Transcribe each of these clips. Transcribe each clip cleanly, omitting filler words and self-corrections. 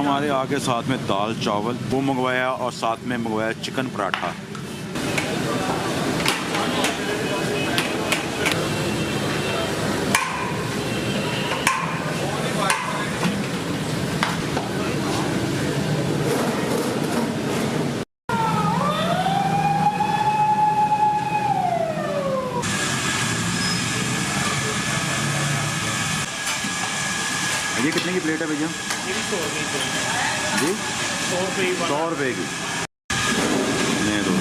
हमारे आगे साथ में दाल चावल वो मंगवाया और साथ में मंगवाया चिकन पराठा। ये कितने की प्लेट है भैया? ये भी 100 रुपये जी 100 100 रुपये रुपये की। नहीं तो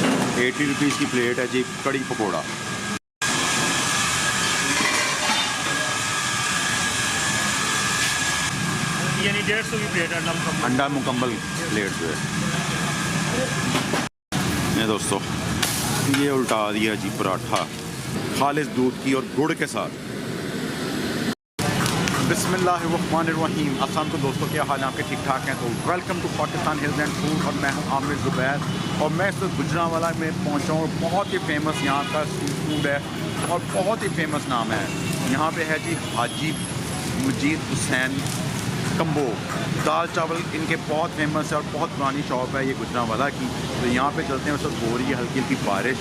80 रुपीज़ की प्लेट है जी कड़ी पकौड़ा। यानी 150 की प्लेट है अंडा मुकम्मल प्लेट जो है। नहीं दोस्तों ये उल्टा दिया जी पराठा खालिस दूध की और गुड़ के साथ। बिस्मिल्लाहिर्रहमानिर्रहीम। अस्सलाम वालेकुम दोस्तों, क्या हाल है आपके? ठीक ठाक हैं? तो welcome to Pakistan hills and food और मैं हूं आमिर ज़ुबैर और मैं इस वक्त गुजरांवाला में पहुंचा हूं। बहुत ही फेमस यहाँ का सी फूड है और बहुत ही फेमस नाम है। यहाँ पे है जी हाजी मजीद हुसैन कम्बो। दाल चावल इनके बहुत फेमस है और बहुत पुरानी शॉप है ये गुजरांवाला की। तो यहाँ पे चलते हैं। उस वक्त हो रही है हल्की हल्की बारिश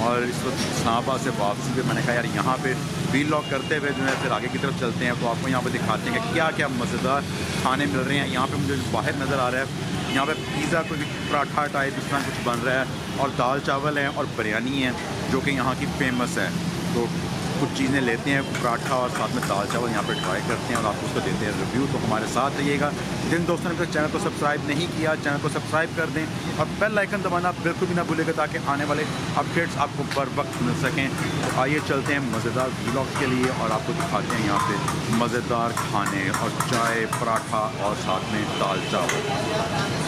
और इस वक्त इस्लामाबाद से वापसी पे मैंने कहा यार यहाँ पे वीलॉग करते हुए जो है फिर आगे की तरफ चलते हैं। तो आपको यहाँ पे दिखाते हैं कि क्या क्या मज़ेदार खाने मिल रहे हैं। यहाँ पे मुझे बाहर नज़र आ रहा है, यहाँ पे पिज़्ज़ा कुछ पराठा टाइप इस तरह कुछ बन रहा है और दाल चावल है और बिरयानी है जो कि यहाँ की फ़ेमस है। तो कुछ चीज़ें लेते हैं, पराठा और साथ में दाल चावल यहाँ पे ट्राई करते हैं और आपको उसको देते हैं रिव्यू। तो हमारे साथ रहिएगा। जिन दोस्तों ने चैनल को सब्सक्राइब नहीं किया चैनल को सब्सक्राइब कर दें और बेल आइकन दबाना बिल्कुल भी ना भूलेगा ताकि आने वाले अपडेट्स आपको बर वक्त मिल सकें। तो आइए चलते हैं मज़ेदार व्लॉग्स के लिए और आपको दिखाते हैं यहाँ पे मज़ेदार खाने और चाय पराठा और साथ में दाल चावल।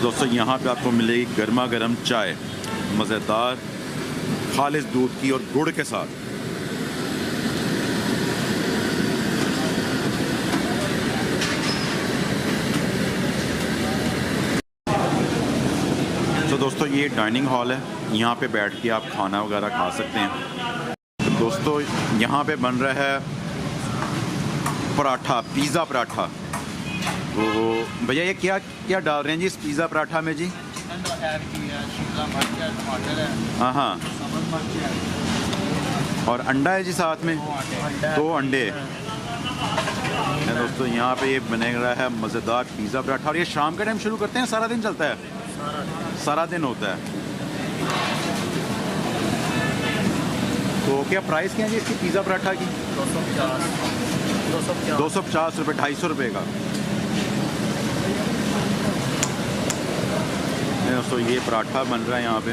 दोस्तों यहाँ पे आपको मिलेगी गर्मा गर्म चाय मज़ेदार खालिस दूध की और गुड़ के साथ। तो दोस्तों ये डाइनिंग हॉल है, यहाँ पे बैठ के आप खाना वगैरह खा सकते हैं। तो दोस्तों यहाँ पे बन रहा है पराठा, पिज़्ज़ा पराठा। तो भैया ये क्या क्या डाल रहे हैं जी इस पिज़्ज़ा पराठा में जी? हाँ हाँ, और अंडा है जी साथ में, 2 अंडे हैं। दोस्तों यहाँ पे ये बने रहा है मज़ेदार पिज़्ज़ा पराठा और ये शाम के टाइम शुरू करते हैं, सारा दिन चलता है? सारा दिन होता है। तो क्या प्राइस क्या है जी इसकी पिज़्ज़ा पराठा की? 250 रुपये, 250 रुपये का। दोस्तों ये पराठा बन रहा है यहाँ पे।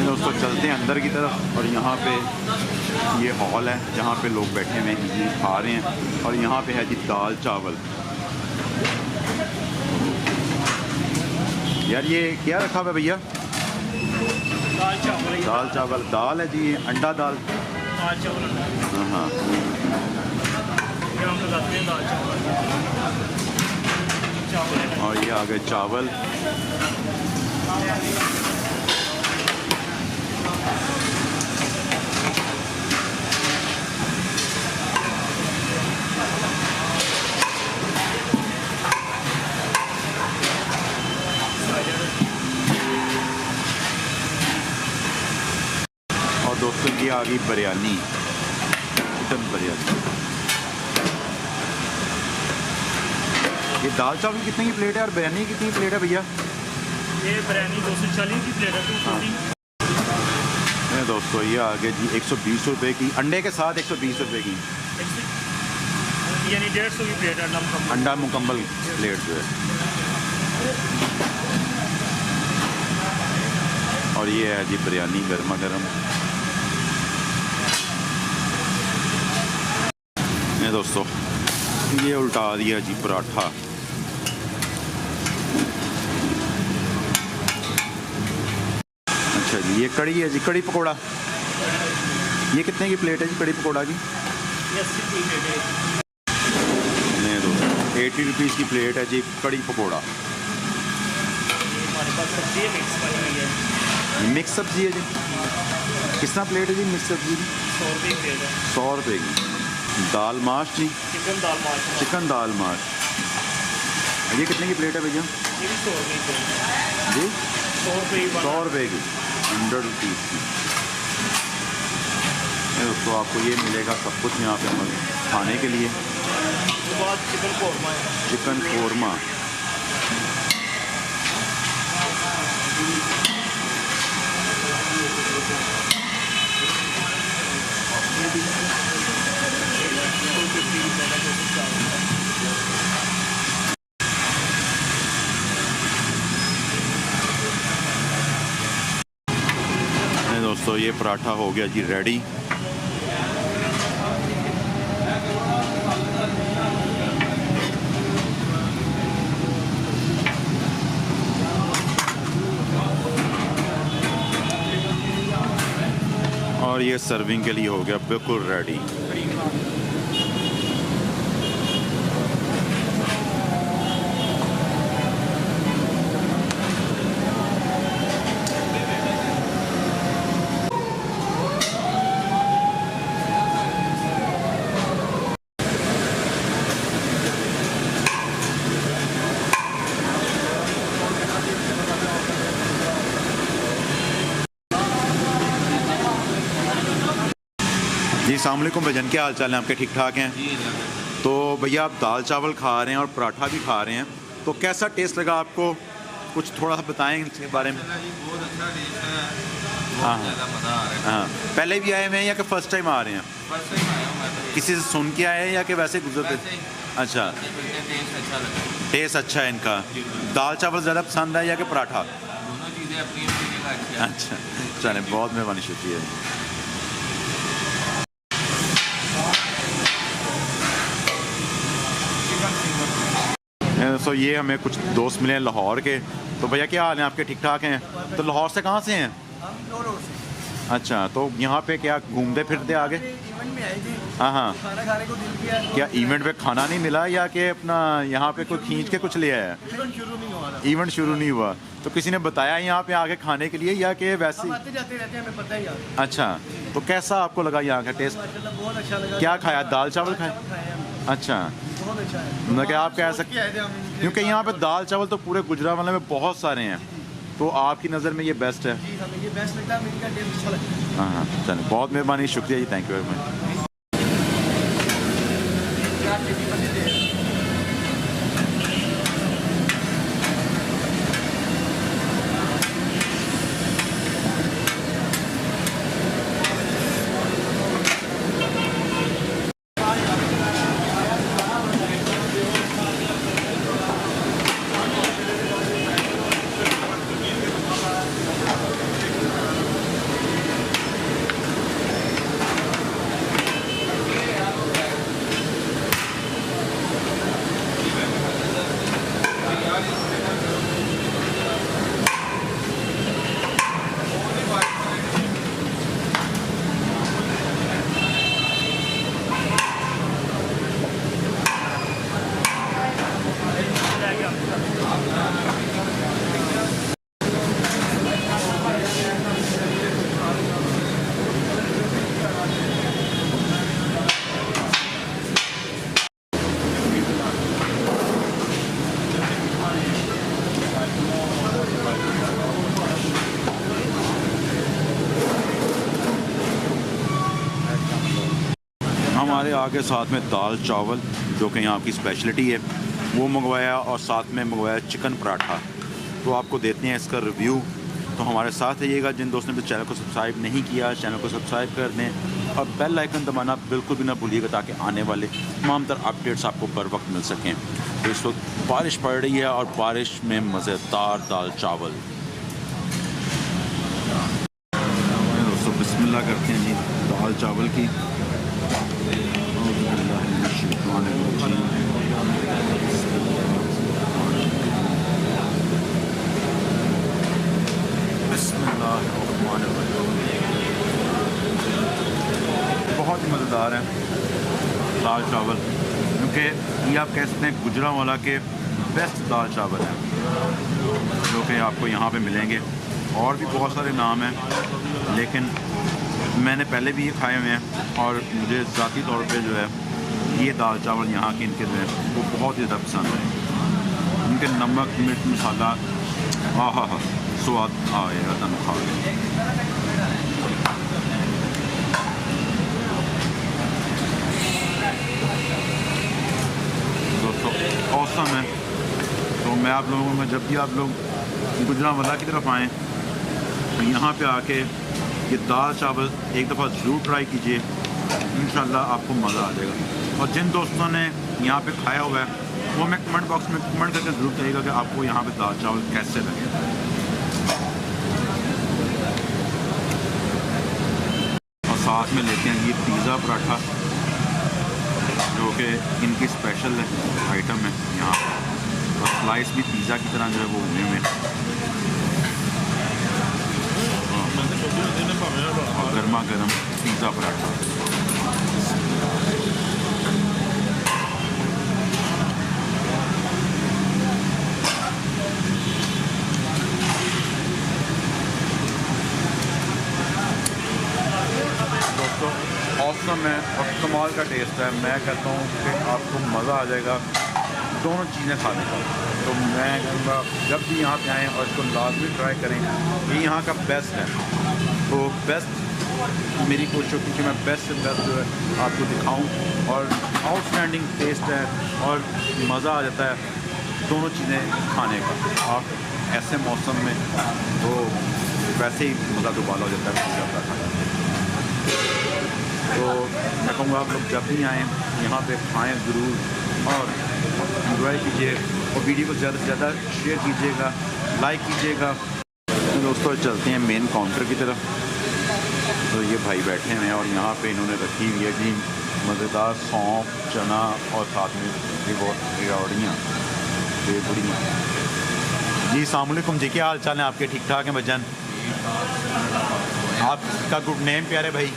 दोस्तों चलते हैं अंदर की तरफ और यहाँ पे ये हॉल है जहाँ पे लोग बैठे हुए हैं खा रहे हैं और यहाँ पे है जी दाल चावल। यार ये क्या रखा हुआ है भैया? दाल चावल। दाल है जी, अंडा दाल। हाँ हाँ, और ये आ गए चावल। और दोस्तों ये आ गई बिरयानी, चिकन बिरयानी। ये दाल चावल कितने की प्लेट है और बिरयानी कितनी प्लेट है भैया? ये बिरयानी 240 की प्लेट है, 240। दोस्तों ये आ गए जी 120 रुपये की, अंडे के साथ 120 रुपये की, यानी 150 की प्लेट है अंडा मुकम्मल प्लेट जो है। और ये है जी बिरयानी गर्मा गर्म। ये दोस्तों ये उल्टा दिया जी पराठा। अच्छा जी ये कड़ी है जी, कड़ी पकौड़ा। ये कितने की प्लेट है जी कड़ी पकौड़ा की? नहीं दोस्तों 80 रुपीज़ की प्लेट है जी कड़ी पकौड़ा। हमारे पास सब्जी है, मिक्स बनी हुई है। मिक्स सब्जी है जी, किस तरह प्लेट है जी मिक्स सब्जी की? 100 रुपये की प्लेट है। 100 रुपये की। दाल माश जी, चिकन दाल माश। चिकन दाल माश। ये कितने की प्लेट है भैया? ये भी 100 रुपये की प्लेट जी 100 रुपये की 100 रुपये की, 100 रुपीज़ की। दोस्तों आपको ये मिलेगा सब कुछ यहाँ पे हमें खाने के लिए। उसके बाद चिकन कौरमा है। चिकन कौरमा। दोस्तों ये पराठा हो गया जी रेडी। और ये सर्विंग के लिए हो गया बिल्कुल रेडी। जी अस्सलाम वालेकुम भजन, क्या हाल चाल है आपके? ठीक ठाक हैं? तो भैया आप दाल चावल खा रहे हैं और पराठा भी खा रहे हैं, तो कैसा टेस्ट लगा आपको? कुछ थोड़ा सा बताएं इसके बारे में। बहुत अच्छा टेस्ट है, हाँ बहुत ज़्यादा मज़ा आ रहा है। हाँ, पहले भी आए हुए हैं या कि फ़र्स्ट टाइम आ रहे हैं? फर्स्ट टाइम आया हूँ मैं तो। किसी से सुन के आए हैं या कि वैसे गुजरते? वैसे ही। अच्छा, टेस्ट अच्छा लगा। टेस्ट अच्छा है इनका। दाल चावल ज़्यादा पसंद है या कि पराठा? दोनों चीज़ें अपनी अपनी जगह अच्छी हैं। अच्छा चलें, बहुत मेहरबानी, शुक्रिया। तो ये हमें कुछ दोस्त मिले हैं लाहौर के। तो भैया क्या हाल है आपके? ठीक ठाक हैं? तो लाहौर से कहाँ से हैं? अच्छा, तो यहाँ पे क्या घूमते फिरते आगे? इवेंट में आए थे, हाँ हाँ। खाना खाने को दिल किया तो क्या इवेंट पे खाना नहीं मिला या कि अपना यहाँ पे कोई खींच के कुछ ले आया? इवेंट शुरू नहीं हुआ था। इवेंट शुरू नहीं हुआ तो किसी ने बताया यहाँ पे आके खाने के लिए या कि वैसे? हम आते जाते रहते हैं, हमें पता ही है। अच्छा, तो कैसा आपको लगा यहाँ का टेस्ट? माशाल्लाह बहुत अच्छा लगा। क्या खाया? दाल चावल खाए? खाए हम, अच्छा, बहुत अच्छा है। मतलब कि आप कह सोच के आए थे हम इनके क्योंकि यहाँ पे दाल चावल तो पूरे गुजरांवाला में बहुत सारे हैं, तो आपकी नज़र में ये बेस्ट है? जी हमें ये बेस्ट लगता है, हमें इनका टेस्ट अच्छा लगता है। हाँ हाँ चलें, बहुत मेहरबानी, शुक्रिया जी, थैंक यू वेरी मच। हमारे आगे साथ में दाल चावल जो कि यहाँ की स्पेशलिटी है वो मंगवाया, और साथ में मंगवाया चिकन पराठा। तो आपको देते हैं इसका रिव्यू। तो हमारे साथ रहिएगा। जिन दोस्तों ने चैनल को सब्सक्राइब नहीं किया, चैनल को सब्सक्राइब कर दें और बेल आइकन दबाना बिल्कुल भी ना भूलिएगा, ताकि आने वाले तमाम तर अपडेट्स आपको बर वक्त मिल सकें। तो इस वक्त बारिश पड़ रही है और बारिश में मज़ेदार दाल चावल। दोस्तों बिस्मिल्लाह करते हैं जी दाल चावल की। बहुत ही मज़ेदार है दाल चावल, क्योंकि ये आप कह सकते हैं गुजरांवाला के बेस्ट दाल चावल हैं जो कि आपको यहाँ पे मिलेंगे। और भी बहुत सारे नाम हैं, लेकिन मैंने पहले भी ये खाए हुए हैं और मुझे ज़ाती तौर पे जो है ये दाल चावल यहाँ के इनके जो है वो बहुत ही ज़्यादा पसंद है। इनके नमक मिर्च मसाला हाँ स्वाद आएगा तन खा के। दोस्तों औसम है। तो मैं आप लोगों में जब भी आप लोग गुजरांवाला की तरफ आएँ तो यहाँ पे आके ये दाल चावल एक दफ़ा ज़रूर ट्राई कीजिए, इंशाल्लाह आपको मज़ा आ जाएगा। और जिन दोस्तों ने यहाँ पे खाया हुआ है वो मैं कमेंट बॉक्स में कमेंट करके ज़रूर कहिएगा कि आपको यहाँ पे दाल चावल कैसे लगे। और साथ में लेते हैं ये पिज़्ज़ा पराठा जो कि इनकी स्पेशल आइटम है यहाँ पर, और स्लाइस भी पिज़्ज़ा की तरह जो है वो हुए में, और गर्मा गर्म पिज़्ज़ा पराठा। दोस्तों औसम है और कमाल का टेस्ट है। मैं कहता हूँ कि आपको मज़ा आ जाएगा दोनों चीज़ें खाने का। तो मैं कहूँगा जब भी यहाँ पे आएँ और इसको लाजमी ट्राई करें, ये यहाँ का बेस्ट है। तो बेस्ट मेरी कोशिश होती है कि मैं बेस्ट से बेस्ट जो है आपको दिखाऊं, और आउटस्टैंडिंग टेस्ट है और मज़ा आ जाता है दोनों चीज़ें खाने का। आप ऐसे मौसम में तो वैसे ही मज़ा दुबाला हो जाता है पिज़्ज़ा खाने का। तो मैं कहूँगा आप लोग जब भी आएँ यहाँ पे खाएँ ज़रूर और एंजॉय कीजिए, और वीडियो को ज़्यादा से ज़्यादा शेयर कीजिएगा, लाइक कीजिएगा। तो दोस्तों चलते हैं मेन काउंटर की तरफ। तो ये भाई बैठे हैं और यहाँ पे इन्होंने रखी हुई है जी मज़ेदार सौंफ, चना और साथ में रिवड़ियाँ, बेबड़ियाँ। जी अस्सलाम वालेकुम जी, क्या हाल चाल है आपके? ठीक ठाक हैं भजन? आपका गुड नेम प्यारे भाई?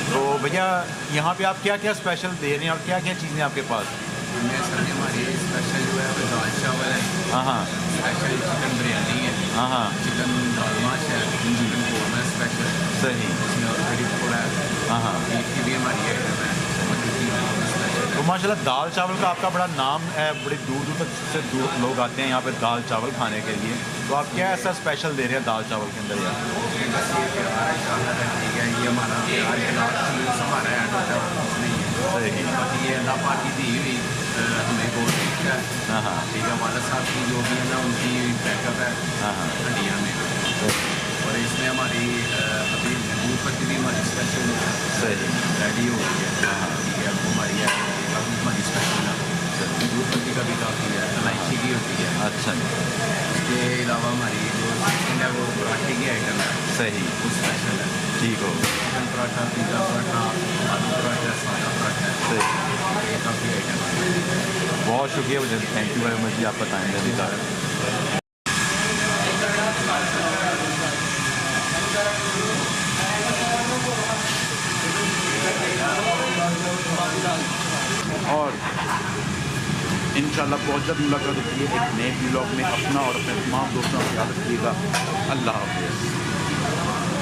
तो भैया यहाँ पे आप क्या क्या स्पेशल दे रहे हैं और क्या क्या चीज़ें आपके पास? हमारी स्पेशल जो है वो दाल चावल है, हाँ स्पेशल चिकन बिरयानी है, हाँ चिकन दाल माश है, चिकन कोरमा स्पेशल है, सही, इसमें ऑलरेडी पकौड़ा है, हाँ बीफ की भी हमारी आइटम है, मटन की स्पेशल। तो माशाल्लाह दाल चावल का आपका बड़ा नाम है, बड़ी दूर दूर तक से लोग आते हैं यहाँ पे दाल चावल खाने के लिए। तो आप क्या ऐसा स्पेशल दे रहे हैं दाल चावल के अंदर यार? बस ये प्यार है, चाहत है, ठीक है, ये हमारा प्यार है, हमारा ऐड होता है, कुछ नहीं है। सही, बाकी ये अल्लाह पाक की दी हुई हमें बहुत ठीक है, हाँ ठीक है। वाला साहब की जो भी है ना उनकी बैकअप है हड्डियाँ में, और इसमें हमारी अभी दूध पत्ती भी हमारी स्पेशल सही रेडी हो गई है, ठीक है। वो हमारी है हमारी स्पेशल है, दूध पत्ती का भी काफ़ी है, इलायची की होती है। अच्छा, इसके अलावा हमारी जो सेकंड है वो पराठे की आइटम है, सही, वो स्पेशल है, ठीक हो, चिकन पराठा, पिज़्ज़ा पराठा, आलू पराठा, सादा पराठा, सही। ये काफ़ी आइटम है। बहुत शुक्रिया भजन, थैंक यू वेरी मच जी आपका टाइम देने का। और इंशाल्लाह बहुत जल्द मुलाकात होती है एक नए ब्लॉग में। अपना और अपने तमाम दोस्तों का ख्याल रखिएगा। अल्लाह हाफ़िज़।